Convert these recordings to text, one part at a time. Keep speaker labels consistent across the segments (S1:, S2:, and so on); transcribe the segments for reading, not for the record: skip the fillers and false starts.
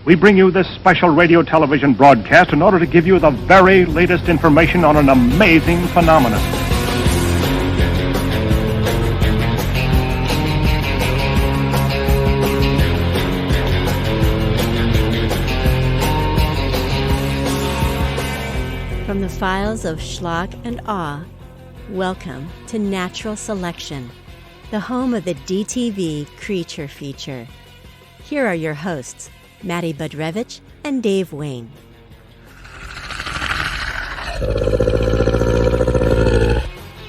S1: We bring you this special radio television broadcast in order to give you the very latest information on an amazing phenomenon.
S2: From the files of Schlock and Awe, welcome to Natural Selection, the home of the DTV Creature Feature. Here are your hosts, Matty Budrewicz and Dave Wain.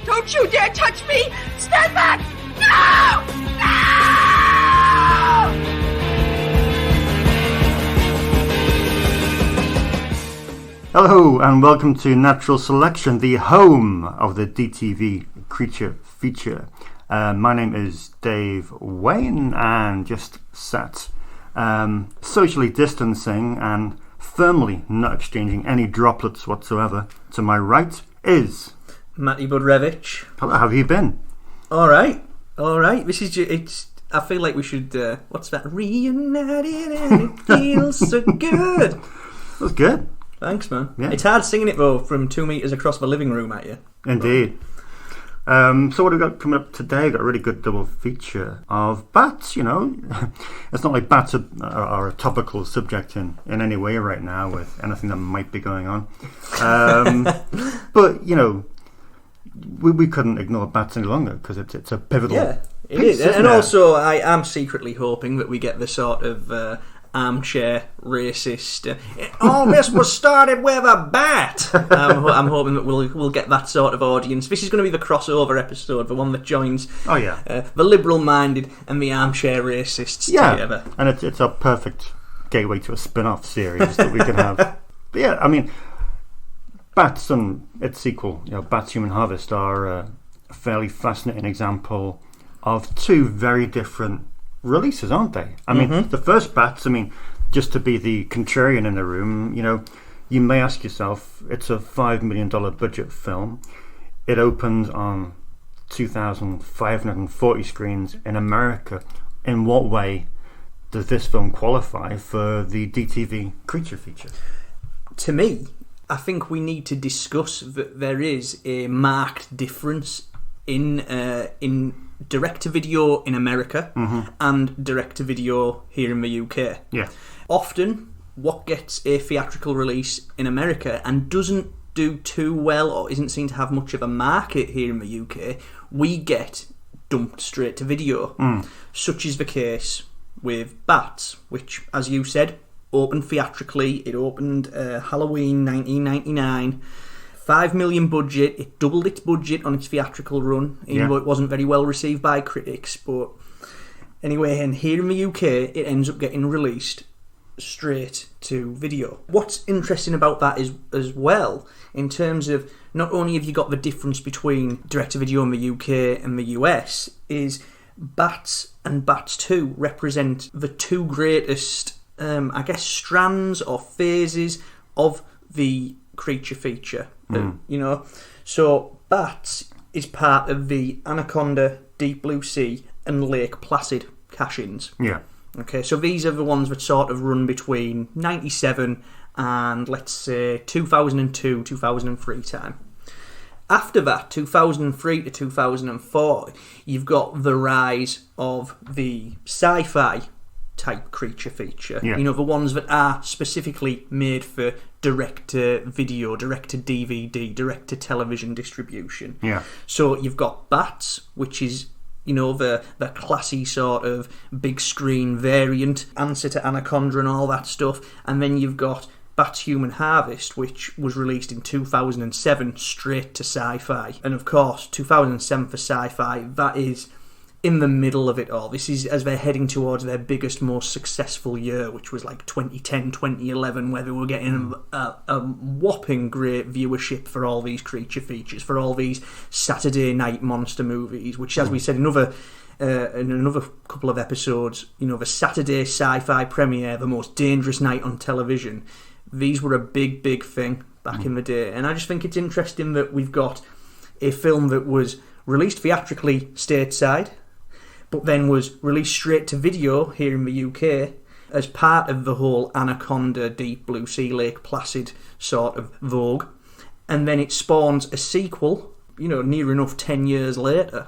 S3: Don't you dare touch me! Stand back! No! No!
S4: Hello and welcome to Natural Selection, the home of the DTV Creature Feature. My name is Dave Wain and just sat socially distancing and firmly not exchanging any droplets whatsoever. To my right is
S5: Matty Budrewicz.
S4: Hello, how have you been?
S5: All right. This is it's. I feel like we should. What's that? Reunited and it feels so good.
S4: That's good.
S5: Thanks, man.
S4: Yeah.
S5: It's hard singing it though from 2 meters across the living room at you.
S4: Indeed. So what have we got coming up today? We've got a really good double feature of bats, you know. It's not like bats are a topical subject in any way right now with anything that might be going on. But, you know, we couldn't ignore bats any longer because it's a pivotal piece,
S5: And also, I am secretly hoping that we get the sort of armchair racist. All this was started with a bat. I'm hoping that we'll get that sort of audience. This is going to be the crossover episode, the one that joins the liberal-minded and the armchair racists together.
S4: And it's a perfect gateway to a spin-off series that we can have. But yeah, I mean, Bats and its sequel, you know, Bats Human Harvest, are a fairly fascinating example of two very different releases, aren't they? I mean, the first Bats, I mean, just to be the contrarian in the room, you know, you may ask yourself, it's a $5 million budget film. It opened on 2,540 screens in America. In what way does this film qualify for the DTV Creature Feature?
S5: To me, I think we need to discuss that there is a marked difference in direct-to-video in America and direct-to-video here in the UK.
S4: Yeah.
S5: Often, what gets a theatrical release in America and doesn't do too well or isn't seen to have much of a market here in the UK, we get dumped straight to video. Such is the case with Bats, which, as you said, opened theatrically. It opened Halloween 1999. $5 million budget. It doubled its budget on its theatrical run, even though it wasn't very well received by critics. But anyway, and here in the UK, it ends up getting released straight to video. What's interesting about that is, as well, in terms of not only have you got the difference between direct-to-video in the UK and the US, is Bats and Bats 2 represent the two greatest, I guess, strands or phases of the creature feature. You know, so Bats is part of the Anaconda, Deep Blue Sea and Lake Placid cash-ins.
S4: Yeah.
S5: Okay, so these are the ones that sort of run between 97 and, let's say, 2002, 2003 time. After that, 2003 to 2004, you've got the rise of the sci-fi type creature feature.
S4: Yeah.
S5: You know, the ones that are specifically made for direct-to-video, direct-to-DVD, direct-to-television distribution.
S4: Yeah.
S5: So you've got Bats, which is, you know, the classy sort of big screen variant, answer to Anaconda and all that stuff. And then you've got Bats Human Harvest, which was released in 2007 straight to Sci-Fi. And of course, 2007 for Sci-Fi, that is in the middle of it all. This is as they're heading towards their biggest, most successful year, which was like 2010, 2011, where they were getting a whopping great viewership for all these creature features, for all these Saturday night monster movies, which, as we said in another couple of episodes, you know, the Saturday sci-fi premiere, the most dangerous night on television, these were a big, big thing back in the day. And I just think it's interesting that we've got a film that was released theatrically stateside, but then was released straight to video here in the UK, as part of the whole Anaconda, Deep Blue Sea, Lake Placid sort of vogue. And then it spawns a sequel, near enough 10 years later,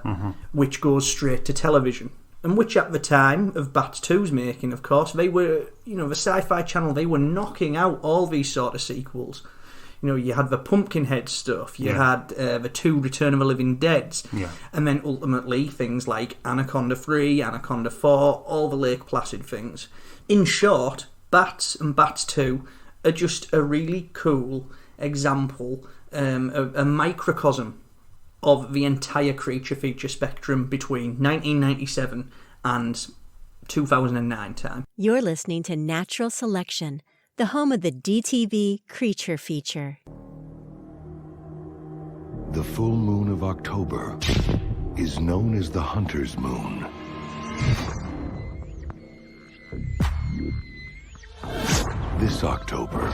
S5: which goes straight to television. And which at the time of Bats 2's making, of course, they were, the Sci-Fi Channel, they were knocking out all these sort of sequels. You had the Pumpkinhead stuff, you had the 2 Return of the Living Deads, and then ultimately things like Anaconda 3, Anaconda 4, all the Lake Placid things. In short, Bats and Bats 2 are just a really cool example, a microcosm of the entire creature feature spectrum between 1997 and 2009 time.
S2: You're listening to Natural Selection, the home of the DTV creature feature.
S6: The full moon of October is known as the hunter's moon. This October,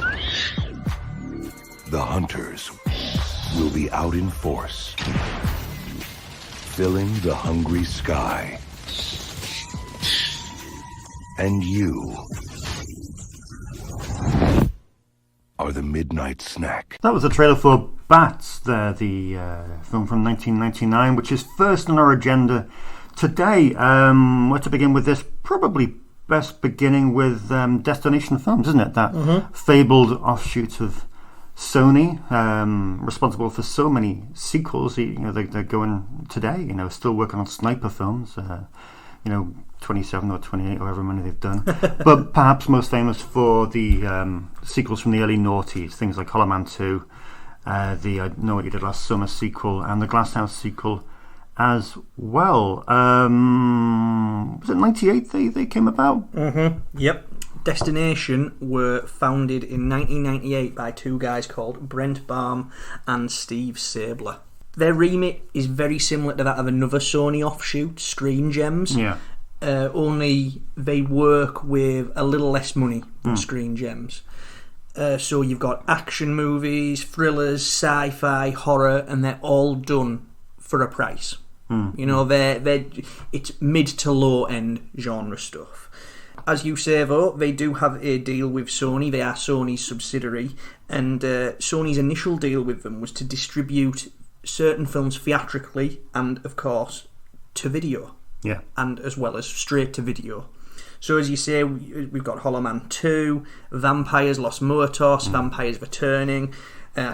S6: the hunters will be out in force, filling the hungry sky. And you are the midnight snack.
S4: That was the trailer for Bats, the film from 1999, which is first on our agenda today. Where to begin with this? Probably best beginning with Destination Films, isn't it? That fabled offshoot of Sony, responsible for so many sequels. They're going today, still working on sniper films, 27 or 28, however many they've done. But perhaps most famous for the sequels from the early noughties, things like Hollow Man 2, the I Know What You Did Last Summer sequel, and the Glasshouse sequel as well. Was it 98 they came about?
S5: Yep. Destination were founded in 1998 by 2 guys called Brent Baum and Steve Sabler. Their remit is very similar to that of another Sony offshoot, Screen Gems.
S4: Yeah.
S5: Only they work with a little less money than Screen Gems. So you've got action movies, thrillers, sci-fi, horror, and they're all done for a price. It's mid to low end genre stuff. As you say, though, they do have a deal with Sony. They are Sony's subsidiary, and Sony's initial deal with them was to distribute certain films theatrically and, of course, to video.
S4: Yeah.
S5: And as well as straight to video. So as you say, we've got Hollow Man 2, Vampires Los Muertos, Vampires Returning. I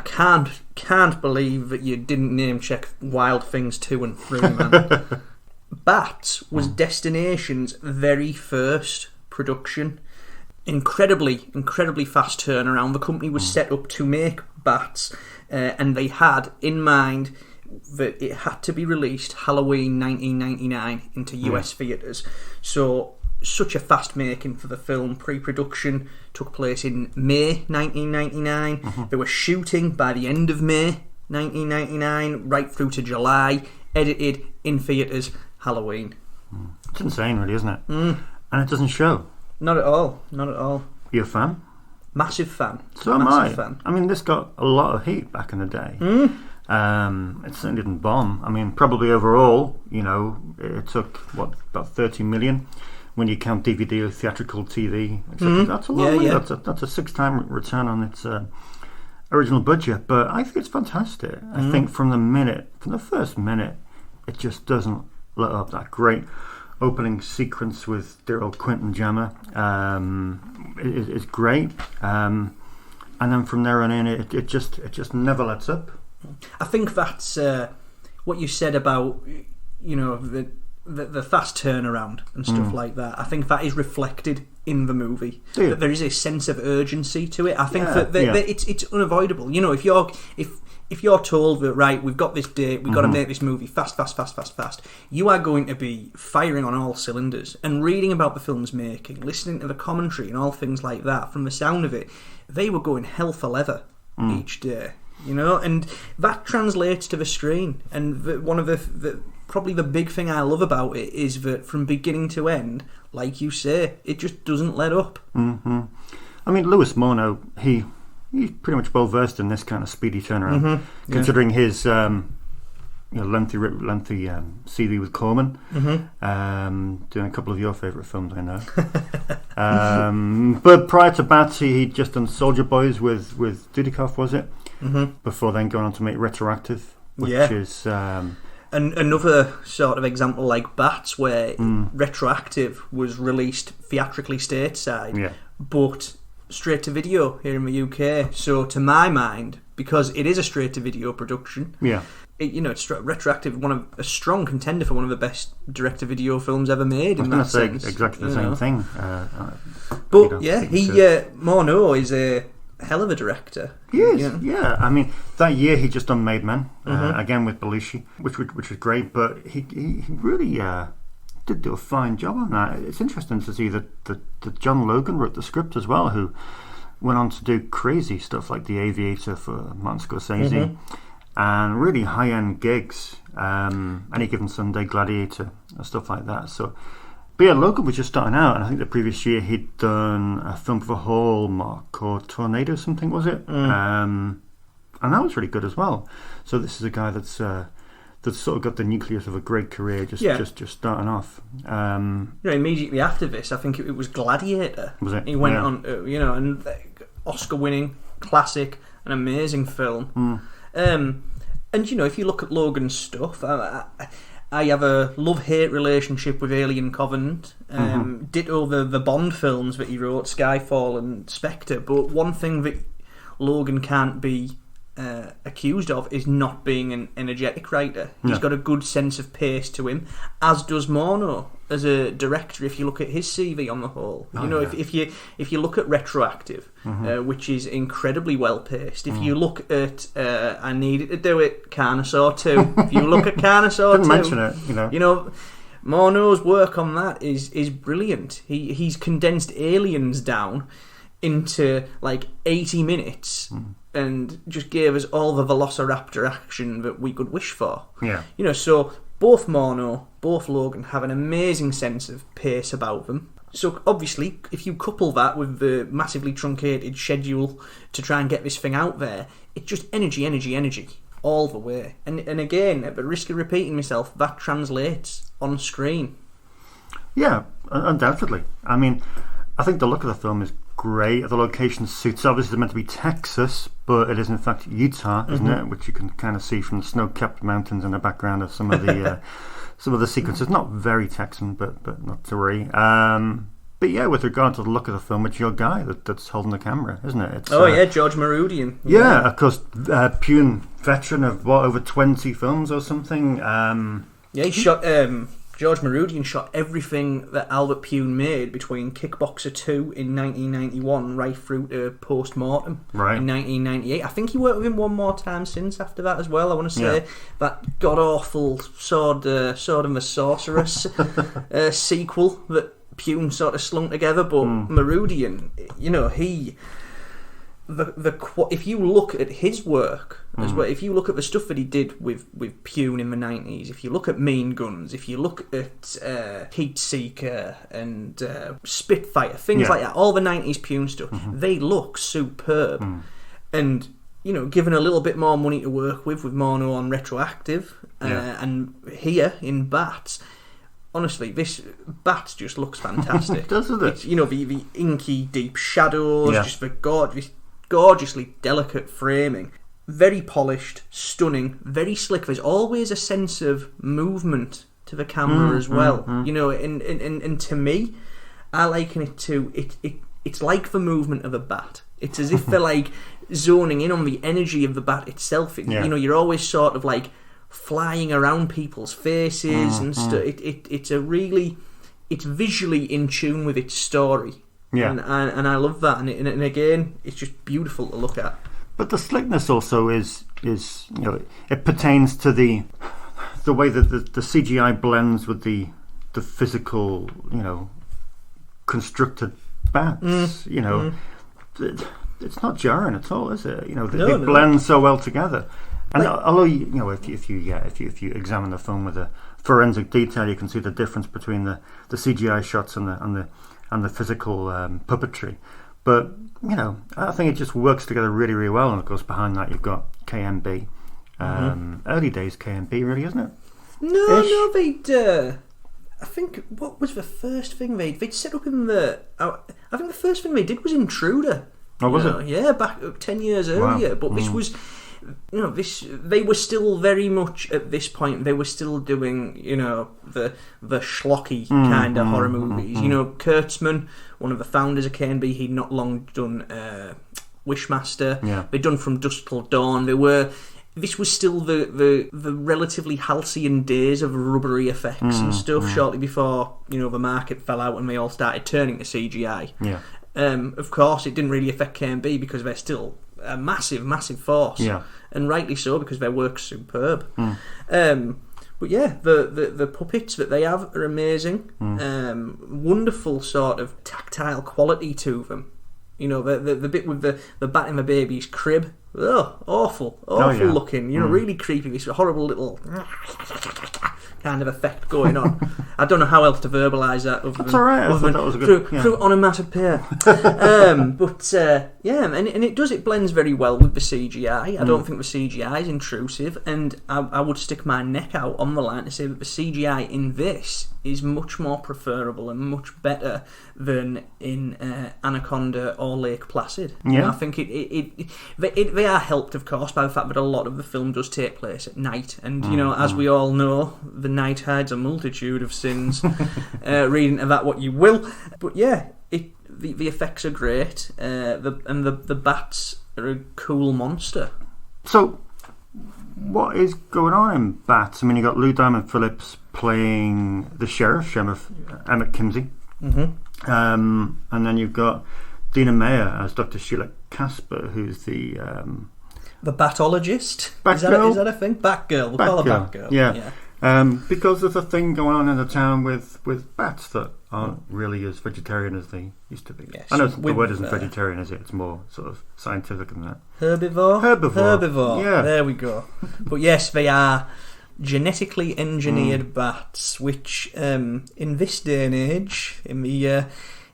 S5: can't believe that you didn't name check Wild Things 2 and 3, man. Bats was Destination's very first production. Incredibly fast turnaround. The company was set up to make Bats, and they had in mind that it had to be released Halloween 1999 into US theatres. So such a fast making for the film. Pre-production took place in May 1999. They were shooting by the end of May 1999 right through to July, edited in theatres Halloween.
S4: It's insane, really, isn't it? And it doesn't show.
S5: Not at all.
S4: You a fan?
S5: Massive fan.
S4: So am I. Fan. I mean, this got a lot of heat back in the day. It certainly didn't bomb. I mean, probably overall, it took about 30 million when you count DVD or theatrical TV. That's a lot of money. That's a 6-time return on its original budget. But I think it's fantastic. I think from the first minute, it just doesn't let up. That great opening sequence with dear old Quentin Jammer is great. And then from there on in, it just never lets up.
S5: I think that's what you said about the fast turnaround and stuff like that. I think that is reflected in the movie. That there is a sense of urgency to it. I think that it's unavoidable. If you're told that, right, we've got this date, we've got to make this movie fast, you are going to be firing on all cylinders. And reading about the film's making, listening to the commentary and all things like that, from the sound of it, they were going hell for leather each day. And that translates to the screen. And one of the probably the big thing I love about it is that from beginning to end, like you say, it just doesn't let up.
S4: I mean, Louis Mono, he's pretty much well versed in this kind of speedy turnaround, considering his lengthy CV with Corman, doing a couple of your favourite films, I know. But prior to Bats, he'd just done Soldier Boys with Dudikoff, was it? Before then going on to make Retroactive, which is and
S5: another sort of example like Bats, where Retroactive was released theatrically stateside, but straight to video here in the UK. So to my mind, because it is a straight to video production, it's Retroactive, a strong contender for one of the best direct to video films ever made. In that sense,
S4: exactly the same thing.
S5: But Morneau is a hell of a director.
S4: He is. Yeah. I mean, that year he just done Made Men again with Belushi, which was great. But he really did do a fine job on that. It's interesting to see that John Logan wrote the script as well, who went on to do crazy stuff like The Aviator for Martin Scorsese, and really high-end gigs, Any Given Sunday, Gladiator, and stuff like that. So, but yeah, Logan was just starting out, and I think the previous year he'd done a film for Hallmark called Tornado, something, was it? And that was really good as well. So this is a guy that's sort of got the nucleus of a great career, just starting off.
S5: Immediately after this, I think it was Gladiator.
S4: Was it?
S5: He went on, and Oscar-winning, classic, an amazing film. And if you look at Logan's stuff, I have a love-hate relationship with Alien Covenant. Ditto the Bond films that he wrote, Skyfall and Spectre. But one thing that Logan can't be accused of is not being an energetic writer. He's got a good sense of pace to him, as does Morneau as a director. If you look at his CV on the whole, if you look at Retroactive, which is incredibly well paced. If you look at I Needed to Do It, Carnosaur 2. If you look at Carnosaur 2,
S4: didn't mention it,
S5: Morneau's work on that is brilliant. He's condensed Aliens down into like 80 minutes and just gave us all the Velociraptor action that we could wish for. So both Morneau, both Logan have an amazing sense of pace about them. So obviously, if you couple that with the massively truncated schedule to try and get this thing out there, it's just energy all the way. And again, at the risk of repeating myself, that translates on screen. Yeah,
S4: undoubtedly. I mean, I think the look of the film is great. The location suits. Obviously, it's meant to be Texas, but it is in fact Utah, isn't it? Which you can kind of see from the snow-capped mountains in the background of some of the sequences. Not very Texan, but not to worry. But yeah, with regard to the look of the film, it's your guy that's holding the camera, isn't it? It's,
S5: George Marudian.
S4: Yeah, of course, Pune veteran of over 20 films or something.
S5: He shot. George Marudian shot everything that Albert Pune made between Kickboxer 2 in 1991 right through to Post-Mortem in 1998. I think he worked with him one more time since after that as well. I want to say that god-awful Sword and the Sorceress sequel that Pune sort of slung together. But Marudian, if you look at his work as well, if you look at the stuff that he did with Pune in the 90s, if you look at Mean Guns, if you look at Heat Seeker and Spitfire, things like that, all the 90s Pune stuff, they look superb. And given a little bit more money to work with Morneau on Retroactive and here in Bats, honestly, this Bats just looks fantastic.
S4: Doesn't it?
S5: It's, the inky deep shadows, just the gorgeously delicate framing, very polished, stunning, very slick. There's always a sense of movement to the camera as well. And to me, I liken it to it's like the movement of a bat. It's as if they're like zoning in on the energy of the bat itself. You're always sort of like flying around people's faces and stuff. It's visually in tune with its story. And I love that, and again, it's just beautiful to look at.
S4: But the slickness also is it pertains to the way that the CGI blends with the physical, constructed bats. It's not jarring at all, is it? They blend so well together. And although if you examine the film with a forensic detail, you can see the difference between the CGI shots and the physical puppetry. But I think it just works together really, really well. And of course, behind that you've got KMB, Early days K&B, really, isn't it?
S5: No, they'd. I think what was the first thing they'd set up in the? I think the first thing they did was Intruder.
S4: Oh, was it?
S5: Yeah, back 10 years earlier. But this was, they were still very much at this point. They were still doing, the schlocky kind of horror movies. Kurtzman, one of the founders of K&B, he'd not long done Wishmaster.
S4: Yeah.
S5: They'd done From Dusk Till Dawn. This was still the relatively halcyon days of rubbery effects and stuff. Shortly before the market fell out and they all started turning to CGI.
S4: Yeah.
S5: Of course, it didn't really affect K&B because they're still a massive, massive force.
S4: Yeah.
S5: And rightly so, because their work's superb. But yeah, the puppets that they have are amazing. Wonderful sort of tactile quality to them. The bit with the bat in the baby's crib. Oh, awful looking. Really creepy. This horrible little kind of effect going on. I don't know how else to verbalise that.
S4: That's all right. I thought that was a good
S5: through onomatopoeia. And it does. It blends very well with the CGI. I don't think the CGI is intrusive, and I would stick my neck out on the line to say that the CGI in this is much more preferable and much better than in Anaconda or Lake Placid.
S4: Yeah.
S5: I think they are helped, of course, by the fact that a lot of the film does take place at night, and as we all know, the night hides a multitude of sins. Read into that what you will, but yeah, the effects are great. The bats are a cool monster.
S4: So, what is going on in Bats? I mean, you got Lou Diamond Phillips playing the sheriff, Emmett Kinsey, and then you've got Dina Meyer as Dr. Sheila Casper, who's the
S5: batologist.
S4: Batgirl?
S5: Is that a thing? Batgirl. We'll call her Batgirl.
S4: Yeah. Because there's a thing going on in the town with bats that aren't really as vegetarian as they used to be.
S5: Yes.
S4: I know the word isn't vegetarian, is it? It's more sort of scientific than that.
S5: Herbivore.
S4: Yeah.
S5: There we go. But yes, they are genetically engineered bats, which in this day and age, in the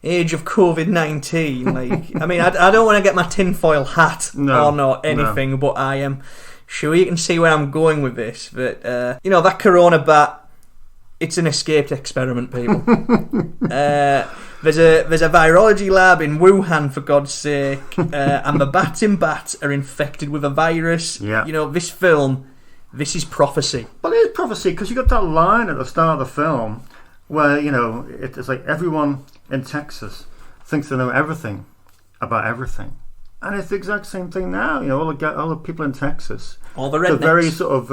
S5: age of COVID-19, I don't want to get my tinfoil hat or anything, but I am sure you can see where I'm going with this. But that corona bat, it's an escaped experiment, people. There's a virology lab in Wuhan, for God's sake, and the bats in bats are infected with a virus.
S4: Yeah.
S5: This film, this is prophecy.
S4: Well, it is prophecy because you got that line at the start of the film where it's like everyone in Texas thinks they know everything about everything, and it's the exact same thing now. All the people in Texas,
S5: all the rednecks,
S4: the very sort of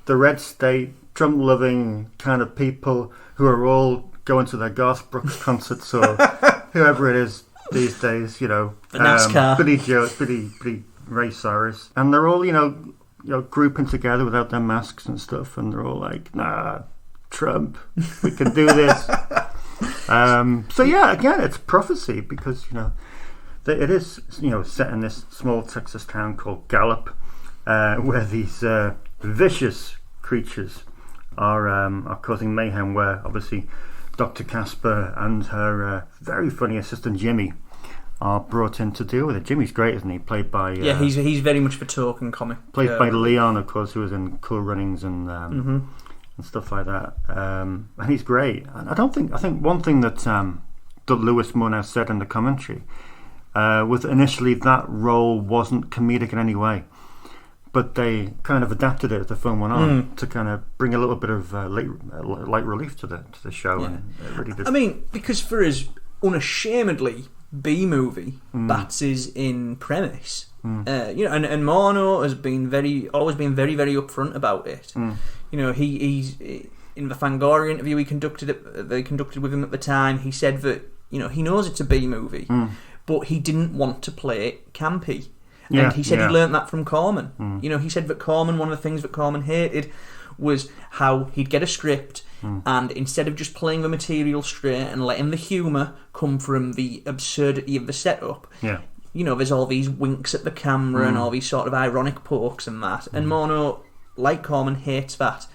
S4: the red state, Trump-loving kind of people who are all going to their Garth Brooks concerts or whoever it is these days.
S5: The NASCAR,
S4: Billy Joe, Billy Ray Cyrus, and they're all grouping together without their masks and stuff, and they're all like, "Nah, Trump, we can do this." So yeah, again, it's prophecy because it is set in this small Texas town called Gallup, where these vicious creatures are causing mayhem. Where obviously Dr. Casper and her very funny assistant Jimmy are brought in to deal with it. Jimmy's great, isn't he? Played by
S5: he's very much the token comic.
S4: Played by Leon, of course, who was in Cool Runnings and stuff like that. And he's great. And I think one thing that Lewis Murnau said in the commentary was initially that role wasn't comedic in any way, but they kind of adapted it as the film went on to kind of bring a little bit of light relief to the show.
S5: Yeah.
S4: And it really did.
S5: I mean, because for us, unashamedly B-movie, Bats is in premise. And Morneau has always been very, very upfront about it. He's in the Fangoria interview they conducted with him at the time. He said that he knows it's a B-movie, but he didn't want to play it campy. And he said he learnt that from Corman. He said that Corman, one of the things that Corman hated was how he'd get a script and instead of just playing the material straight and letting the humour come from the absurdity of the setup, there's all these winks at the camera and all these sort of ironic pokes and that. And Morneau, like Corman, hates that.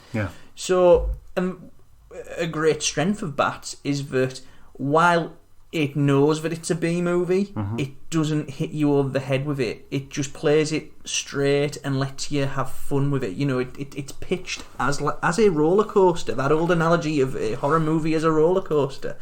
S5: So, a great strength of Bats is that while it knows that it's a B movie. It doesn't hit you over the head with it. It just plays it straight and lets you have fun with it. You know, it's pitched as a roller coaster. That old analogy of a horror movie as a roller coaster.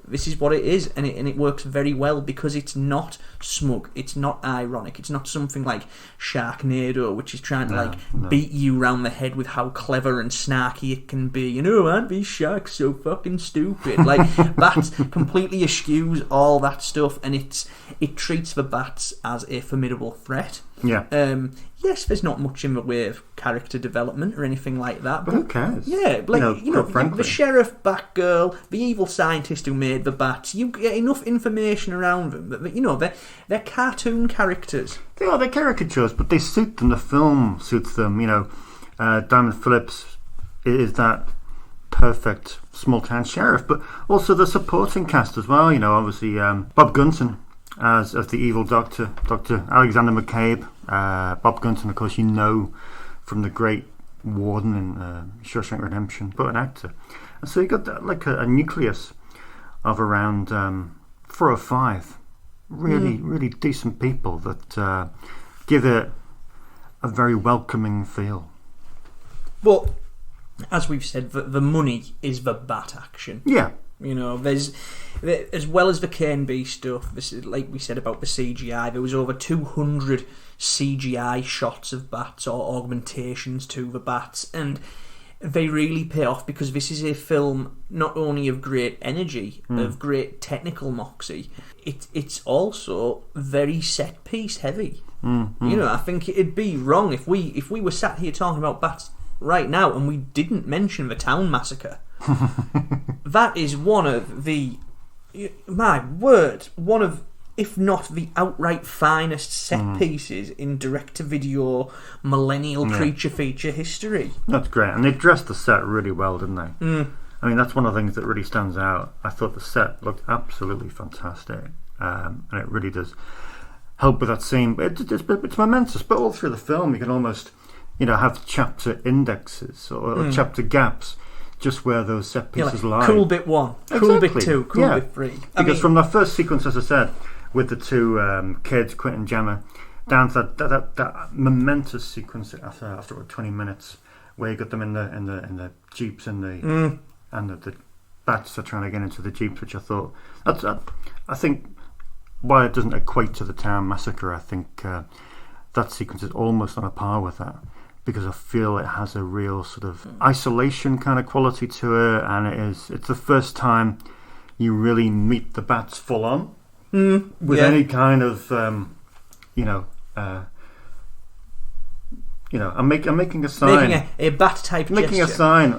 S5: This is what it is, and it works very well because it's not smug, it's not ironic, it's not something like Sharknado, which is trying to beat you round the head with how clever and snarky it can be. You know, aren't these sharks so fucking stupid? Like, that completely eschews all that stuff, and it treats the bats as a formidable threat.
S4: Yeah.
S5: Yes, there's not much in the way of character development or anything like that.
S4: But who cares?
S5: Yeah, like,
S4: frankly.
S5: the sheriff, Batgirl, the evil scientist who made the bats, you get enough information around them. But, you know, they're cartoon characters.
S4: They are, they're caricatures, but they suit them. The film suits them. You know, Diamond Phillips is that perfect small-town sheriff, but also the supporting cast as well. You know, obviously Bob Gunton as the evil doctor, Dr. Alexander McCabe. Bob Gunton, of course, you know from the great Warden in Shawshank Redemption, but an actor. And so you got that, like a nucleus of around 4 or 5 really decent people that give it a very welcoming feel.
S5: But as we've said, the money is the bat action.
S4: Yeah.
S5: You know, there's as well as the K&B stuff. This is, like we said about the CGI. There was over 200 CGI shots of bats or augmentations to the bats, and they really pay off because this is a film not only of great energy, of great technical moxie. It's also very set piece heavy. You know, I think it'd be wrong if we were sat here talking about bats right now and we didn't mention the Town Massacre. That is one of the, my word, one of, if not the outright finest set pieces in direct-to-video millennial creature feature history.
S4: That's great, and they dressed the set really well, didn't they? I mean, that's one of the things that really stands out. I thought the set looked absolutely fantastic, and it really does help with that scene. It's momentous, but all through the film you can almost, you know, have chapter indexes or chapter gaps just where those set pieces lie.
S5: Cool bit 1, cool bit 2, cool bit 3.
S4: Because from that first sequence, as I said, with the two kids, Quint and Gemma, down to that momentous sequence after about 20 minutes, where you got them in the jeeps and the bats are trying to get into the jeeps, which I thought I think while it doesn't equate to the Town Massacre, I think that sequence is almost on a par with that, because I feel it has a real sort of isolation kind of quality to it, and it's the first time you really meet the bats full on with any kind of I'm making a sign,
S5: making a bat type
S4: making
S5: gesture.
S4: A sign.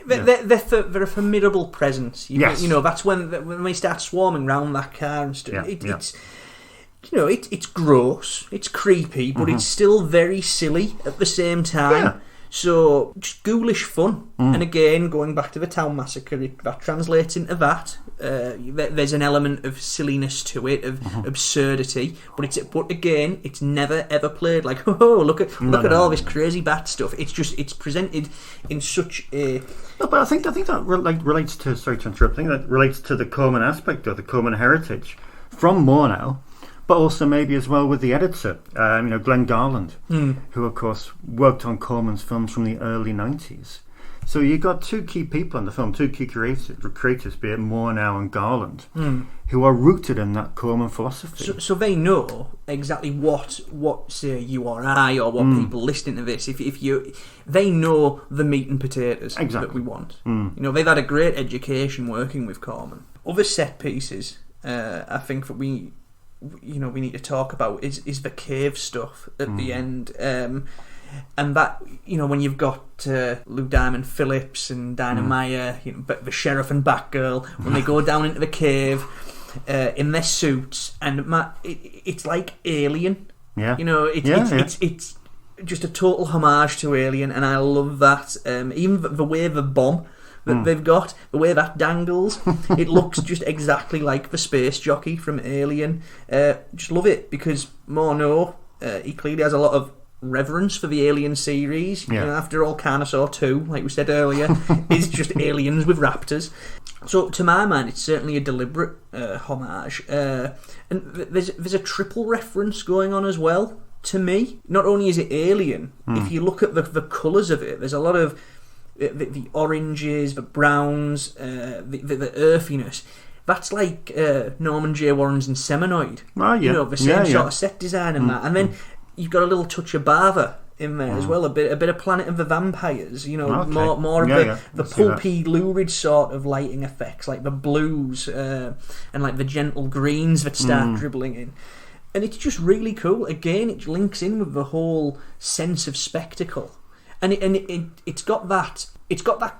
S5: They're a formidable presence.
S4: Yes.
S5: You know, that's when they start swarming round that car and stuff. It's, you know, it's gross, it's creepy, but it's still very silly at the same time.
S4: Yeah.
S5: So, just ghoulish fun. And again, going back to the Town Massacre, that translates into that. There's an element of silliness to it, of absurdity, but again, it's never ever played like, oh, look at all this crazy bat stuff. It's presented in such a...
S4: No, but I think that relates to, sorry to interrupt, I think that relates to the Corman aspect, or the Corman heritage from Murnau, but also maybe as well with the editor, Glenn Garland, who of course worked on Corman's films from the early 90s. So you got two key people in the film, two key creators, be it Murnau and Garland, who are rooted in that Corman philosophy.
S5: So they know exactly what say you or I, or what people listening to this, they know the meat and potatoes that we want. You know, they've had a great education working with Corman. Other set pieces, I think that we need to talk about is the cave stuff at the end, and that, you know, when you've got Lou Diamond Phillips and Dinah Meyer, you know, the sheriff and Batgirl, when they go down into the cave in their suits, and it's like Alien. Yeah, you know, it's just a total homage to Alien, and I love that. Even the way the bomb that they've got, the way that dangles, it looks just exactly like the space jockey from Alien. Just love it, because Murnau, he clearly has a lot of reverence for the Alien series. You know, after all, Carnosaur 2, like we said earlier, is just aliens with raptors. So to my mind, it's certainly a deliberate homage, and there's a triple reference going on as well. To me, not only is it Alien, if you look at the colours of it, there's a lot of the oranges, the browns, the earthiness. That's like Norman J. Warren's Inseminoid.
S4: Oh, yeah.
S5: You know, the same sort of set design and that. And then you've got a little touch of Bava in there as well, a bit of Planet of the Vampires, you know, more of the pulpy, lurid sort of lighting effects, like the blues and like the gentle greens that start dribbling in. And it's just really cool. Again, it links in with the whole sense of spectacle, and it's got that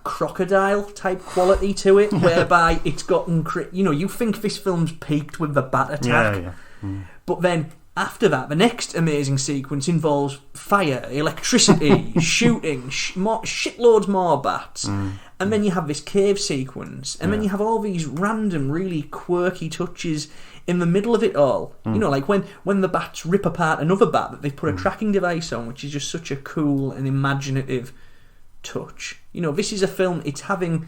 S5: crocodile type quality to it, whereby it's got you think this film's peaked with the bat attack, but then after that, the next amazing sequence involves fire, electricity, shooting, shitloads more bats, and then you have this cave sequence, and then you have all these random, really quirky touches in the middle of it all. You know, like when the bats rip apart another bat that they put a tracking device on, which is just such a cool and imaginative touch. You know, this is a film, it's having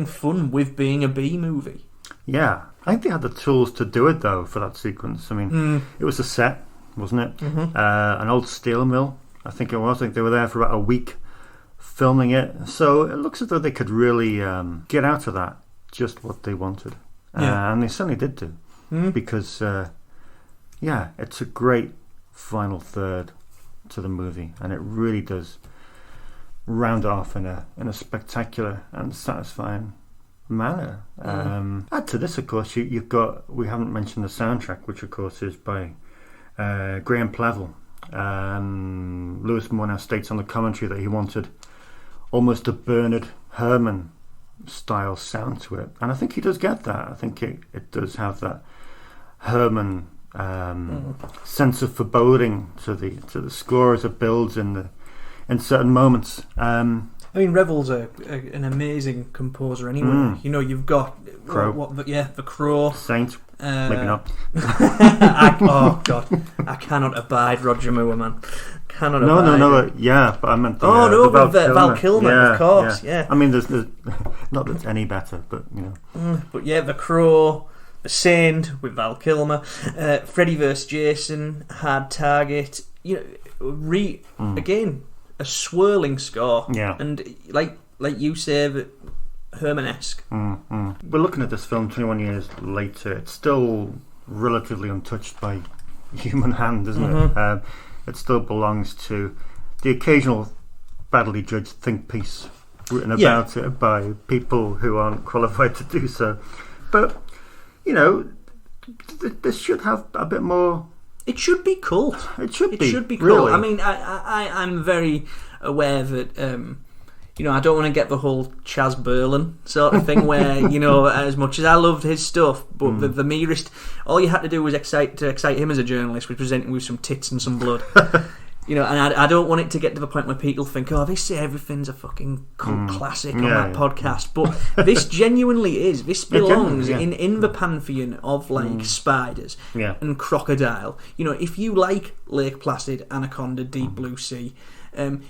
S5: fun with being a B movie.
S4: Yeah, I think they had the tools to do it though for that sequence. I mean, it was a set, wasn't it? An old steel mill, I think it was. I think they were there for about a week filming it. So it looks as though they could really get out of that just what they wanted. And they certainly did do. Because, it's a great final third to the movie, and it really does round off in a spectacular and satisfying manner. Add to this, of course, you've got, we haven't mentioned the soundtrack, which of course is by Graham Plevel. Lewis Moore states on the commentary that he wanted almost a Bernard Herrmann style sound to it, and I think he does get that. I think it does have that Herrmann sense of foreboding to the score as it builds in certain moments. I
S5: mean, Revel's an amazing composer anyway. You know, you've got
S4: Crow.
S5: The Crow,
S4: Saint, maybe not.
S5: Oh God, I cannot abide Roger Moore, man. No.
S4: Yeah, but I meant
S5: Val Kilmer, of course. Yeah.
S4: I mean, there's not that it's any better, but you know.
S5: But yeah, The Crow, The Saint with Val Kilmer, Freddy vs. Jason, Hard Target. You know, again, a swirling score.
S4: Yeah.
S5: And like you say, Herman-esque.
S4: We're looking at this film 21 years later. It's still relatively untouched by human hand, isn't it? It still belongs to the occasional badly judged think piece written about it by people who aren't qualified to do so. But, you know, this should have a bit more...
S5: It should be cult.
S4: It should be
S5: cool.
S4: really.
S5: I mean, I'm very aware that... you know, I don't want to get the whole Chaz Berlin sort of thing where, you know, as much as I loved his stuff, but the merest... All you had to do was excite him as a journalist, was presenting with some tits and some blood. You know, and I don't want it to get to the point where people think, oh, they say everything's a fucking cult classic on that podcast. But this genuinely is. This belongs in the pantheon of, like, spiders and crocodile. You know, if you like Lake Placid, Anaconda, Deep Blue Sea...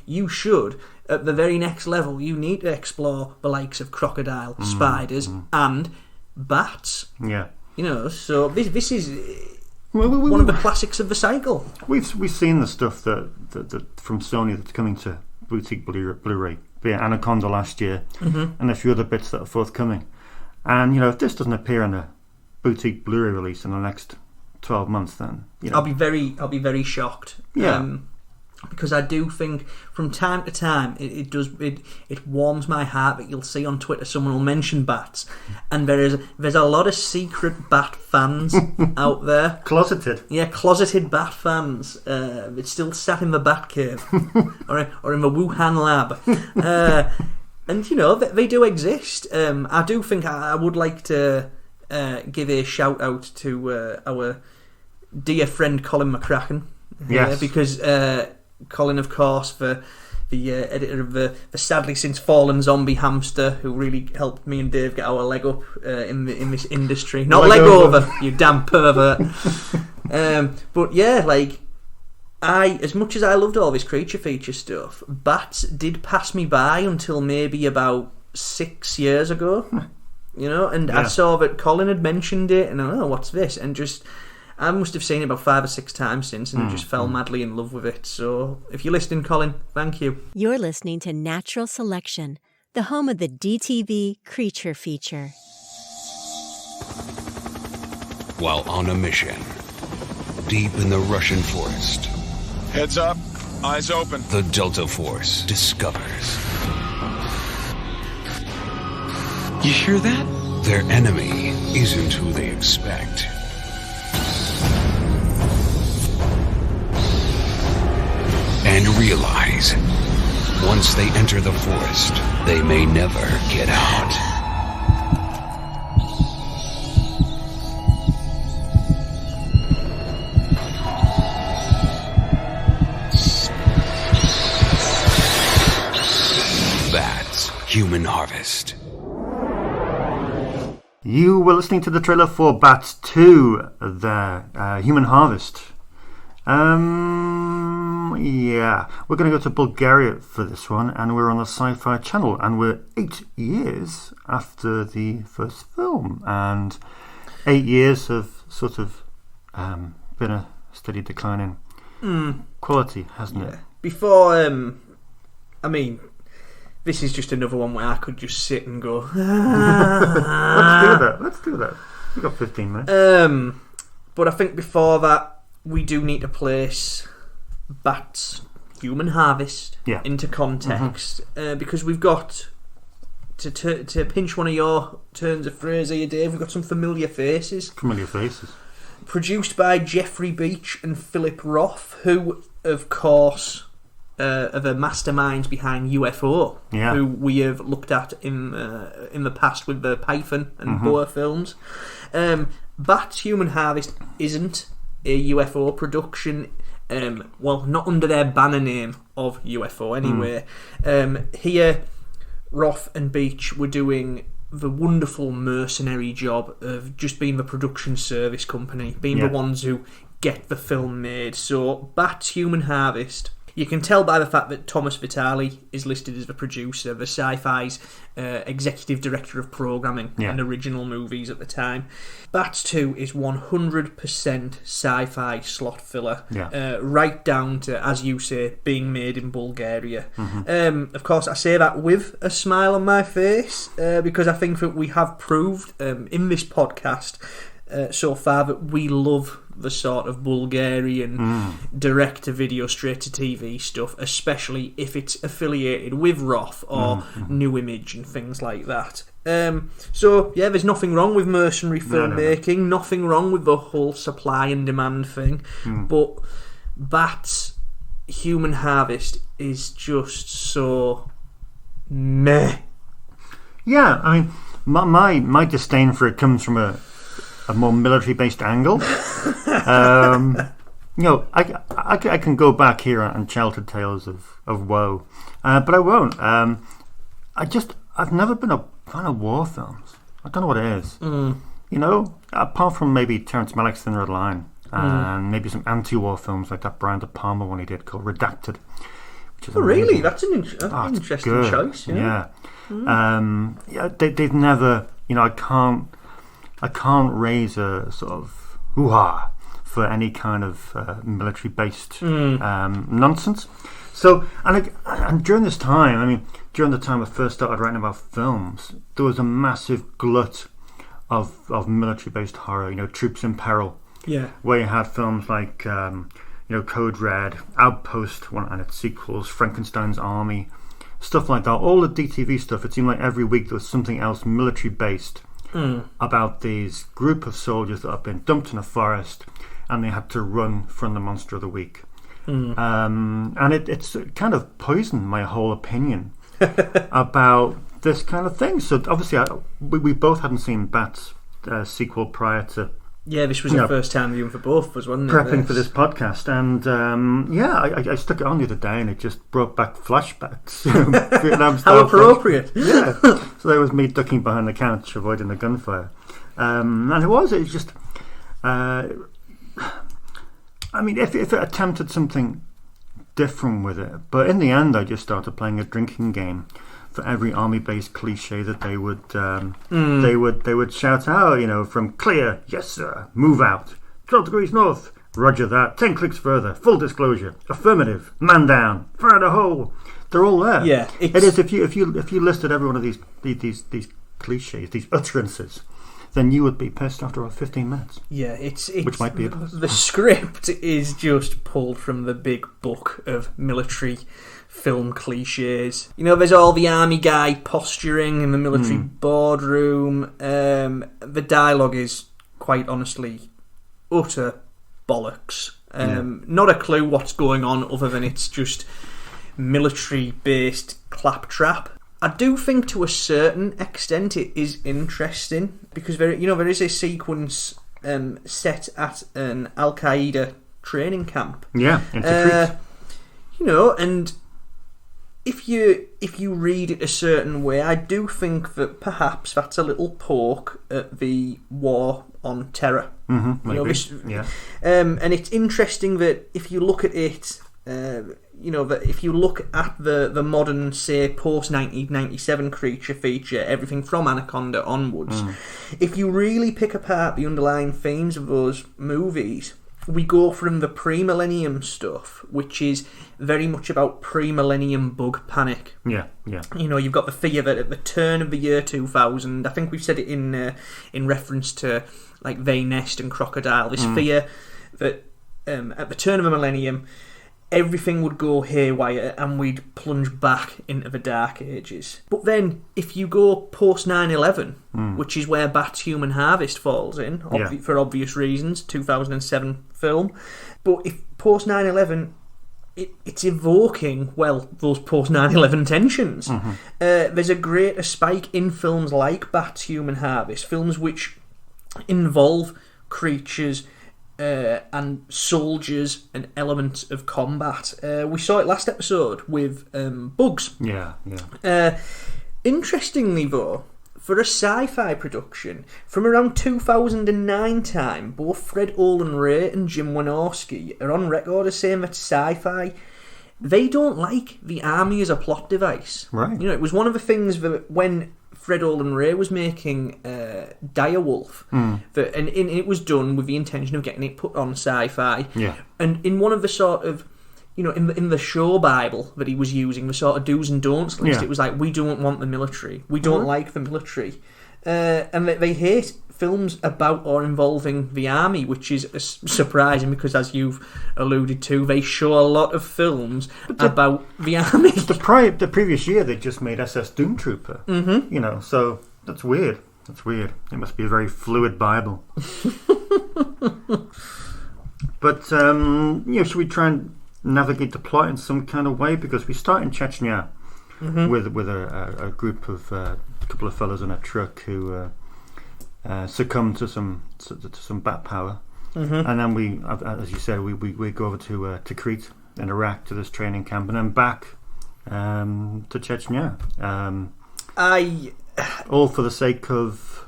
S5: you should, at the very next level, you need to explore the likes of crocodile, spiders, and bats.
S4: Yeah.
S5: You know, so this is one of the classics of the cycle.
S4: We've seen the stuff that from Sony that's coming to boutique Blu-ray, be it Anaconda last year, and a few other bits that are forthcoming. And you know, if this doesn't appear in a boutique Blu-ray release in the next 12 months, then you know,
S5: I'll be very shocked.
S4: Yeah.
S5: Because I do think from time to time it warms my heart that you'll see on Twitter someone will mention bats, and there's a lot of secret bat fans out there. Closeted bat fans. It's still sat in the bat cave or in the Wuhan lab. And you know, they do exist. I do think I would like to give a shout out to our dear friend Colin McCracken.
S4: Yes.
S5: Because Colin, of course, the editor of the sadly since fallen Zombie Hamster, who really helped me and Dave get our leg up in this industry. Not leg over, you damn pervert. But yeah, like, as much as I loved all this creature feature stuff, bats did pass me by until maybe about 6 years ago. And I saw that Colin had mentioned it, and I don't know, what's this? And just, I must have seen it about 5 or 6 times since, and I just fell madly in love with it. So if you're listening, Colin, thank you.
S2: You're listening to Natural Selection, the home of the DTV Creature Feature.
S7: While on a mission, deep in the Russian forest,
S8: Heads up, eyes open.
S7: the Delta Force discovers
S8: You hear that?
S7: their enemy isn't who they expect. And realize, once they enter the forest, they may never get out. That's Human Harvest.
S4: You were listening to the trailer for Bats 2, the Human Harvest. Yeah, we're going to go to Bulgaria for this one, and we're on the Sci-Fi Channel, and we're 8 years after the first film, and 8 years of sort of been a steady decline in quality, hasn't it?
S5: Before, I mean, this is just another one where I could just sit and go,
S4: Let's do that. We've got 15 minutes.
S5: but I think before that, we do need to place Bats Human Harvest into context, because we've got to pinch one of your turns of phrase here, Dave. We've got some familiar faces. Produced by Jeffrey Beach and Philip Roth, who, of course, are the masterminds behind UFO, who we have looked at in the past with the Python and Boa films. Bats Human Harvest isn't a UFO production, well, not under their banner name of UFO anyway. Here, Roth and Beach were doing the wonderful mercenary job of just being the production service company, being the ones who get the film made. So, Bats Human Harvest, you can tell by the fact that Thomas Vitale is listed as the producer, the Sci-Fi's executive director of programming and original movies at the time. Bats 2 is 100% Sci-Fi slot filler, right down to, as you say, being made in Bulgaria. Of course, I say that with a smile on my face, because I think that we have proved in this podcast so far that we love the sort of Bulgarian direct-to-video, straight-to-TV stuff, especially if it's affiliated with Roth or New Image and things like that. So, yeah, there's nothing wrong with mercenary filmmaking, nothing wrong with the whole supply and demand thing, but Bats Human Harvest is just so meh.
S4: Yeah, I mean, my disdain for it comes from a more military-based angle. I can go back here on childhood tales of woe, but I won't. I've never been a fan of war films. I don't know what it is. Apart from maybe Terrence Malick's Thin Red Line, and maybe some anti-war films like that Brian De Palma one he did called Redacted. Which is
S5: really? That's an interesting choice.
S4: They've never. I can't raise a sort of hoo-ha for any kind of military-based nonsense. So, and during this time, during the time I first started writing about films, there was a massive glut of military-based horror. Troops in Peril, where you had films like Code Red, Outpost, and its sequels, Frankenstein's Army, stuff like that. All the DTV stuff. It seemed like every week there was something else military-based. About these group of soldiers that have been dumped in a forest and they had to run from the monster of the week. And it's kind of poisoned my whole opinion about this kind of thing. So obviously we both hadn't seen Bats sequel prior to...
S5: Yeah, this was the first time viewing for both of us, wasn't it?
S4: Prepping for this podcast. And I stuck it on the other day and it just brought back flashbacks.
S5: How appropriate.
S4: Yeah. So there was me ducking behind the couch, avoiding the gunfire. And it was just... if it attempted something different with it. But in the end, I just started playing a drinking game for every army base cliche that they would shout out, from clear, yes sir, move out, 12 degrees north, roger that, 10 clicks further, full disclosure, affirmative, man down, fire in a hole. They're all there.
S5: Yeah,
S4: it is. If you listed every one of these cliches, these utterances, then you would be pissed after about 15 minutes.
S5: Yeah, it's
S4: which might be a plus.
S5: The script is just pulled from the big book of military film cliches. There's all the army guy posturing in the military boardroom. The dialogue is quite honestly utter bollocks. Not a clue what's going on other than it's just military-based claptrap. I do think to a certain extent it is interesting because there is a sequence set at an Al Qaeda training camp.
S4: Yeah, in Tikrit.
S5: And if you read it a certain way, I do think that perhaps that's a little poke at the war on terror.
S4: Mm-hmm,
S5: and it's interesting that if you look at it. That if you look at the modern, say, post-1997 creature feature, everything from Anaconda onwards, if you really pick apart the underlying themes of those movies, we go from the pre-millennium stuff, which is very much about pre-millennium bug panic.
S4: Yeah.
S5: You've got the fear that at the turn of the year 2000, I think we've said it in reference to like They Nest and Crocodile, this fear that at the turn of a millennium, everything would go haywire and we'd plunge back into the dark ages. But then, if you go post 9/11, which is where Bat's Human Harvest falls in, for obvious reasons, 2007 film, but if post 9/11, it's evoking, those post 9/11 tensions. There's a greater spike in films like Bat's Human Harvest, films which involve creatures and soldiers and elements of combat. We saw it last episode with bugs.
S4: Yeah.
S5: Interestingly though, for a sci-fi production from around 2009 time, both Fred Olen Ray and Jim Wynorski are on record as saying that sci-fi, they don't like the army as a plot device.
S4: Right.
S5: It was one of the things that when Fred Olen Ray was making Direwolf, and it was done with the intention of getting it put on sci-fi.
S4: Yeah.
S5: And in one of the sort of, in the show Bible that he was using, the sort of do's and don'ts list, it was like, we don't want the military. We don't like the military. And they hate films about or involving the army, which is surprising because, as you've alluded to, they show a lot of films about the army.
S4: The previous year they just made SS Doom Trooper. So that's weird. It must be a very fluid Bible. But should we try and navigate the plot in some kind of way? Because we start in Chechnya with a group of a couple of fellas in a truck who succumb to some bat power, and then we, as you said, we go over to Tikrit in Iraq to this training camp, and then back to Chechnya. All for the sake of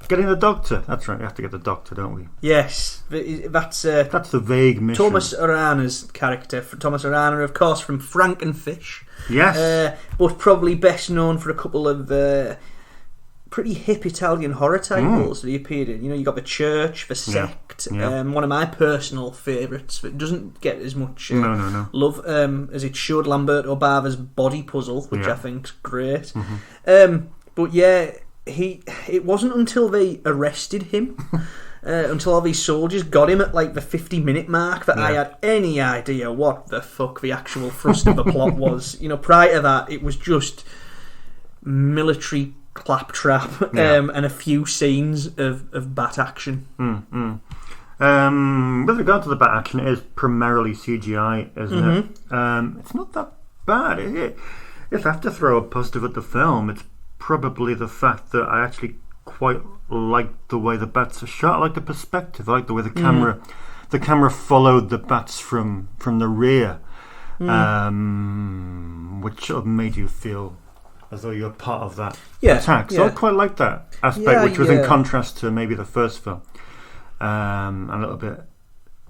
S4: getting the doctor. That's right, we have to get the doctor, don't we?
S5: Yes, that's
S4: the vague mission.
S5: Thomas Arana's character. Thomas Arana, of course, from Frankenfish.
S4: Yes,
S5: but probably best known for a couple of pretty hip Italian horror titles that he appeared in. You got The Church, The Sect. One of my personal favourites that doesn't get as much love as it should. Lamberto Bava's Body Puzzle, which I think's great. But yeah, it wasn't until they arrested him, until all these soldiers got him at like the 50-minute mark, that I had any idea what the fuck the actual thrust of the plot was. Prior to that, it was just military claptrap and a few scenes of bat action.
S4: With regard to the bat action, it is primarily CGI, isn't it? It's not that bad. If I have to throw a positive at the film, it's probably the fact that I actually quite like the way the bats are shot. I like the perspective. I like the way the camera followed the bats from the rear, which sort of made you feel as though you're part of that attack. So I quite like that aspect, which was in contrast to maybe the first film, a little bit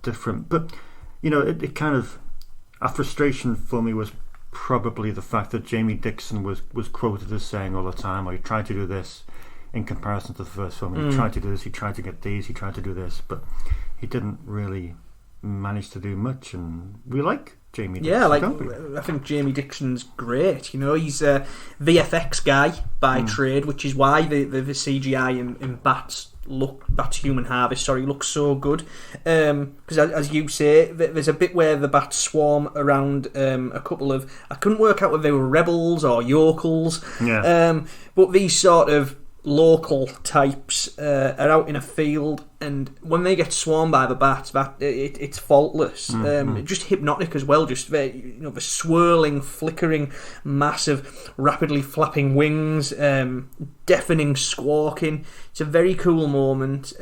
S4: different. But it kind of, a frustration for me was probably the fact that Jamie Dixon was quoted as saying all the time, he tried to do this in comparison to the first film. He tried to do this, he tried to get these, he tried to do this, but he didn't really manage to do much. And we like Jamie Dixon.
S5: Yeah,
S4: don't we?
S5: I think Jamie Dixon's great. He's a VFX guy by trade, which is why the CGI in Bat's Human Harvest looks so good. Because as you say, there's a bit where the bats swarm around a couple of, I couldn't work out whether they were rebels or yokels.
S4: Yeah.
S5: But these sort of local types are out in a field, and when they get swarmed by the bats, it's faultless. Just hypnotic as well. Just the swirling, flickering, massive, rapidly flapping wings, deafening squawking. It's a very cool moment.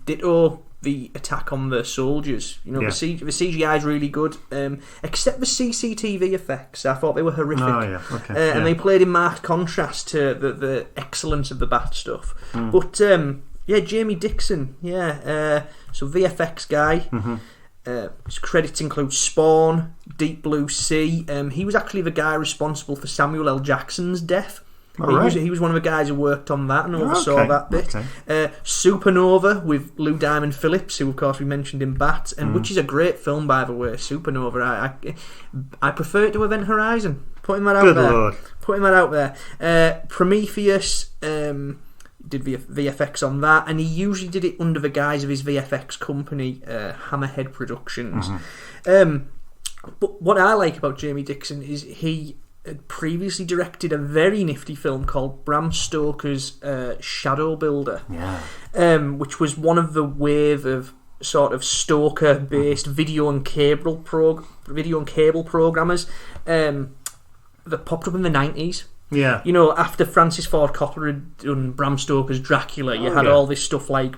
S5: Ditto the attack on the soldiers. The CGI is really good, except the CCTV effects. I thought they were horrific.
S4: Oh, yeah. Okay.
S5: And they played in marked contrast to the excellence of the bat stuff. But Jamie Dixon, so VFX guy. His credits include Spawn, Deep Blue Sea. He was actually the guy responsible for Samuel L. Jackson's death. He was one of the guys who worked on that and oversaw that bit. Supernova with Lou Diamond Phillips, who of course we mentioned in Bat, and which is a great film, by the way. Supernova. I prefer it to Event Horizon. Putting that out
S4: Good
S5: there.
S4: Lord.
S5: Putting that out there. Prometheus. Did VFX on that, and he usually did it under the guise of his VFX company, Hammerhead Productions. But what I like about Jamie Dixon is he had previously directed a very nifty film called Bram Stoker's Shadow Builder, which was one of the wave of sort of Stoker-based video and cable programmers that popped up in the 90s.
S4: Yeah.
S5: After Francis Ford Coppola had done Bram Stoker's Dracula, you had all this stuff like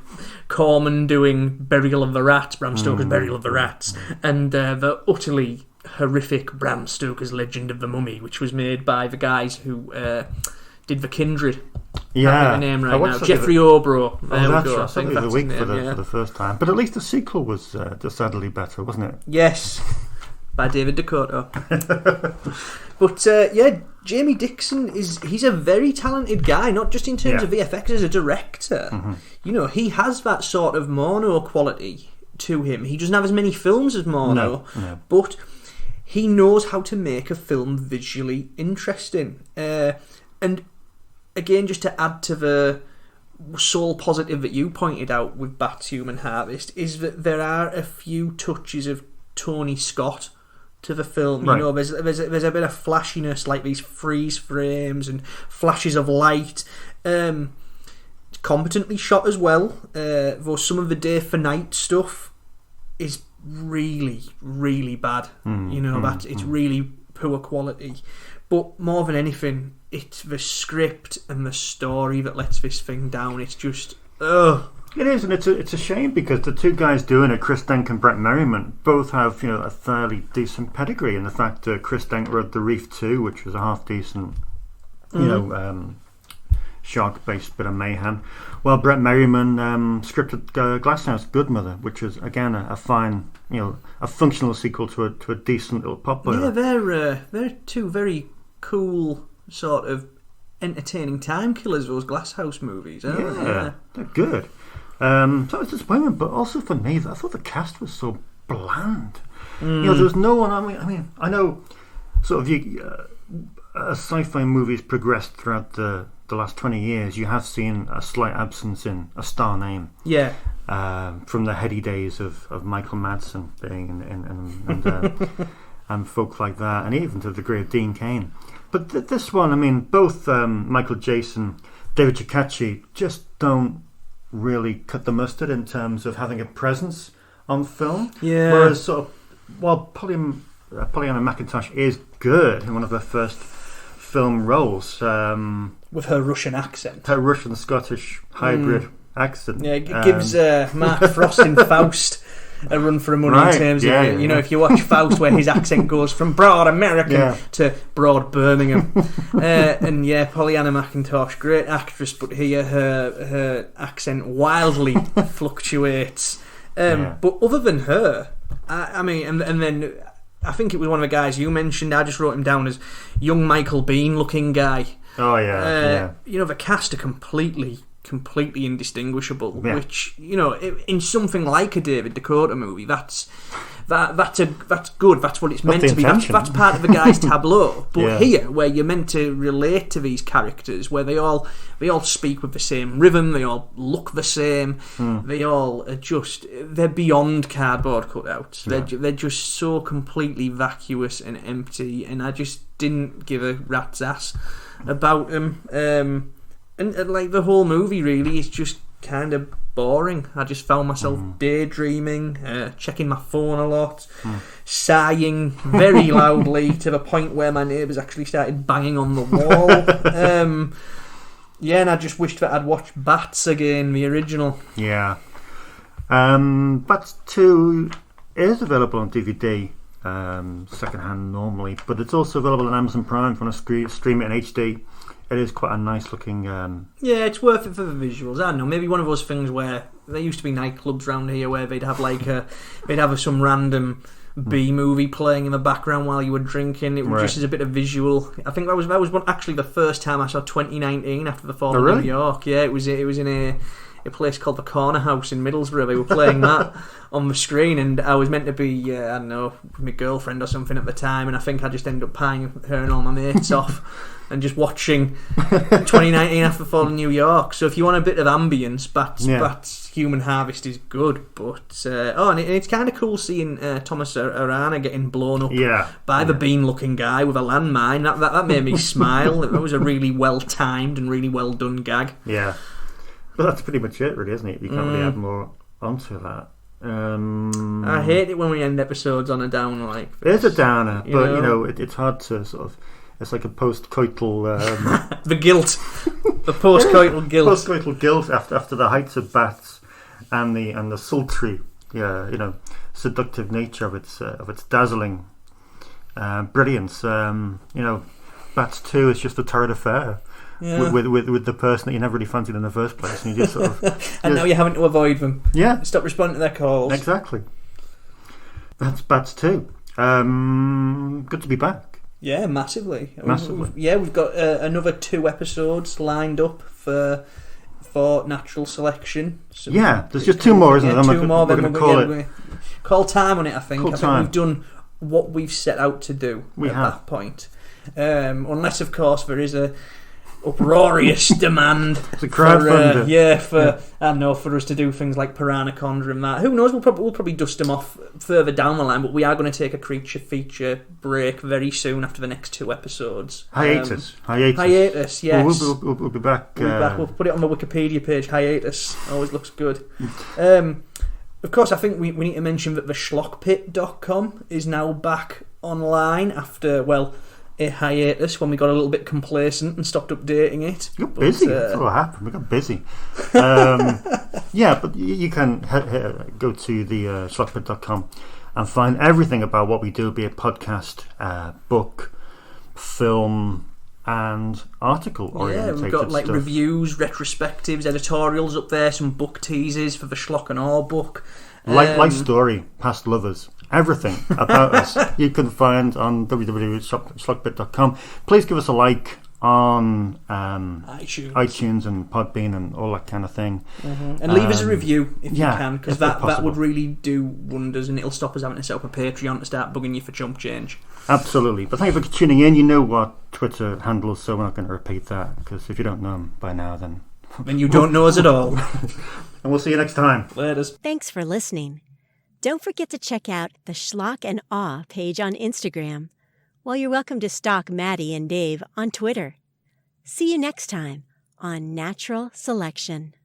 S5: Corman doing Burial of the Rats, Bram Stoker's Burial of the Rats, and the utterly horrific Bram Stoker's Legend of the Mummy, which was made by the guys who did The Kindred.
S4: Yeah.
S5: I can't get the name right now. Jeffrey Obro.
S4: I think that's the week for the first time. But at least the sequel was decidedly better, wasn't it?
S5: Yes. By David Dakota. But Jamie Dixon he's a very talented guy, not just in terms of VFX, as a director. He has that sort of Mono quality to him. He doesn't have as many films as Mono, but he knows how to make a film visually interesting. And again, just to add to the sole positive that you pointed out with Bat's Human Harvest, is that there are a few touches of Tony Scott to the film. There's a bit of flashiness, like these freeze frames and flashes of light. It's competently shot as well, though some of the day for night stuff is really, really bad. It's really poor quality. But more than anything, it's the script and the story that lets this thing down. It's just
S4: It is, and it's a shame because the two guys doing it, Chris Denk and Brett Merriman, both have a fairly decent pedigree. And the fact that Chris Denk wrote The Reef 2, which was a half decent, shark-based bit of mayhem, while Brett Merriman scripted Glasshouse Goodmother, which is again a fine, a functional sequel to a decent little pop boiler.
S5: Yeah, they're two very cool sort of entertaining time killers, those Glasshouse movies.
S4: Yeah, they're good. So it was disappointment, but also for me, I thought the cast was so bland. There was no one. I know, sort of as sci-fi movies progressed throughout the last 20 years, you have seen a slight absence in a star name.
S5: Yeah.
S4: From the heady days of Michael Madsen being and folk like that, and even to the degree of Dean Cain. But this one, both Michael Jason, David Chikachi just don't really cut the mustard in terms of having a presence on film.
S5: Yeah.
S4: Whereas while Pollyanna McIntosh is good in one of her first film roles,
S5: with her Russian accent,
S4: her Russian Scottish hybrid accent,
S5: it gives Mark Frost in Faust a run for money, in terms of if you watch Faust, where his accent goes from broad American to broad Birmingham. And Pollyanna McIntosh, great actress, but here her accent wildly fluctuates. But other than her, and then I think it was one of the guys you mentioned. I just wrote him down as young Michael Bean looking guy.
S4: Oh yeah.
S5: You know, the cast are completely indistinguishable.
S4: Yeah.
S5: Which, you know, in something like a David Dakota movie, that's good. That's what it's meant to be. That's part of the guy's tableau. But here, where you're meant to relate to these characters, where they all speak with the same rhythm, they all look the same, they all are they're beyond cardboard cutouts. They're just so completely vacuous and empty, and I just didn't give a rat's ass about them. And like the whole movie really is just kind of boring. I just found myself daydreaming, checking my phone a lot, sighing very loudly to the point where my neighbours actually started banging on the wall. And I just wished that I'd watched Bats again, the original. Yeah.
S4: Bats 2 is available on DVD, second-hand normally, but it's also available on Amazon Prime if you want to stream it in HD. It is quite a nice looking...
S5: Yeah, it's worth it for the visuals. I don't know, maybe one of those things where there used to be nightclubs around here where they'd have some random B movie playing in the background while you were drinking. It was just as a bit of visual. I think that was actually the first time I saw 2019 after the fall of New York. Yeah, it was in a place called the Corner House in Middlesbrough. They were playing that on the screen, and I was meant to be I don't know, with my girlfriend or something at the time, and I think I just ended up paying her and all my mates off and just watching 2019 after the fall of New York. So if you want a bit of ambience, Bats Human Harvest is good. But and it's kind of cool seeing Thomas Arana getting blown up by the bean-looking guy with a landmine. That made me smile. It was a really well-timed and really well-done gag.
S4: Yeah. But that's pretty much it, really, isn't it? You can't really add more onto that.
S5: I hate it when we end episodes on a downer like
S4: It
S5: this.
S4: is a downer, but you know, it's hard to sort of... It's like a post-coital...
S5: the guilt. The post-coital guilt.
S4: Post-coital guilt after the heights of Bats and the sultry, seductive nature of its dazzling brilliance. Bats 2 is just a torrid affair. Yeah. With the person that you never really fancied in the first place, and you just sort of
S5: and now you're having to avoid them.
S4: Yeah,
S5: stop responding to their calls.
S4: Exactly. That's Bats 2. Good to be back.
S5: Yeah, massively. We've got another 2 episodes lined up for natural selection. So
S4: there's just 2 more, isn't there?
S5: 2 more. Then we're call time on it. I think we've done what we've set out to do that point. Unless, of course, there is a uproarious demand.
S4: It's a crowdfunder.
S5: For us to do things like Piranaconda and that. Who knows? We'll probably dust them off further down the line. But we are going to take a creature feature break very soon after the next 2 episodes.
S4: Hiatus.
S5: Yes.
S4: We'll be back.
S5: We'll put it on the Wikipedia page. Hiatus always looks good. Of course, I think we need to mention that the schlockpit.com is now back online after a hiatus when we got a little bit complacent and stopped updating it.
S4: You're busy. That's what happened. We got busy. But you can go to the schlockpit.com and find everything about what we do, be it podcast, book, film, and article oriented.
S5: We've got
S4: stuff.
S5: Reviews, retrospectives, editorials up there, some book teasers for the Schlock and Awe book.
S4: Life story, past lovers. Everything about us you can find on www.schlockpit.com. Please give us a like on iTunes and Podbean and all that kind of thing.
S5: And leave us a review if you can, because that would really do wonders, and it'll stop us having to set up a Patreon to start bugging you for chump change.
S4: Absolutely. But thank you for tuning in. You know what Twitter handle is, so we're not going to repeat that, because if you don't know them by now, then
S5: you don't know us at all.
S4: And we'll see you next time.
S5: Later.
S2: Thanks for listening. Don't forget to check out the Schlock and Awe page on Instagram, while you're welcome to stalk Matty and Dave on Twitter. See you next time on Natural Selection.